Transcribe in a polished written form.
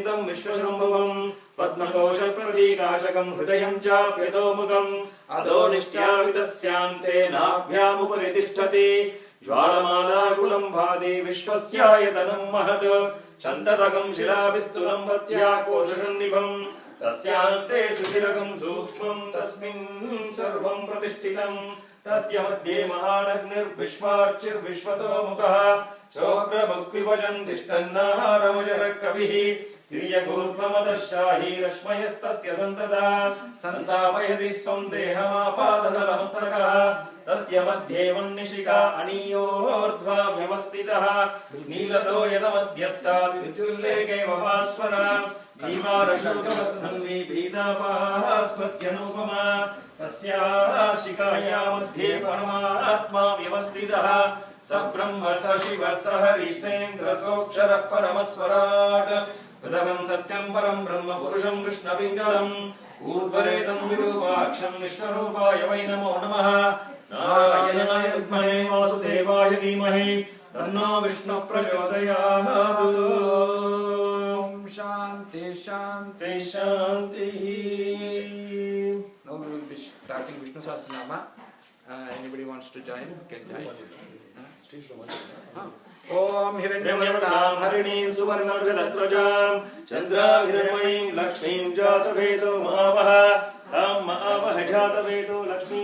पर्यन्तं विश्वशम्भुवं पद्मकोशप्रतीकाशकं हृदयं चाप्यधोमुखम् अधो निष्ट्यावितस्यान्ते नाभ्यामुपरि तिष्ठति ज्वालमालाकुलं भाति विश्वस्यायतनं महत् चन्दतकं शिलाभिस्तुलं पत्या कोशसन्निभम् तस्यान्ते सुशिरकं सूक्ष्मं तस्मिन् सर्वं प्रतिष्ठितम् तस्य मध्ये महानग्निर्विश्वार्चिर्विश्वतोमुखः शोभ्रभक्विभजन् तिष्ठन्नाहारमजरः कविः तिर्यगोर्ध्वमदशाही रश्मयस्तस्य सन्तता सन्तापयति स्वं देहमापादतलमस्तकः तस्य मध्ये वह्निशिखा अणीयोर्ध्वा व्यवस्थितः नीलतो यदमध्यस्तात् विद्युल्लेखेव भास्वरा भीमारशोकवत्तन्वी भीतापास्वत्यनुपमा तस्याः शिखाया मध्ये परमात्मा व्यवस्थितः स ब्रह्म स शिव स हरिसेन्द्र सोऽक्षरः परमस्वराट् पृथगं सत्यं परं ब्रह्म पुरुषं कृष्णपिङ्गलम् ऊर्ध्वरेतं विरूपाक्षं विश्वरूपाय वै नमो नमः नारायणाय विद्महे वासुदेवाय धीमहि तन्नो विष्णुः प्रचोदयात्। शांति शांति शांति। Now we will be starting Vishnu Sahasranama. Anybody wants to join? Can join. Om हिरण्यवर्णां हरिणीं सुवर्णर्गदस्रजां चन्द्राहिरण्मयीं लक्ष्मीं जातवेदो महावः तां महावः जातवेदो लक्ष्मी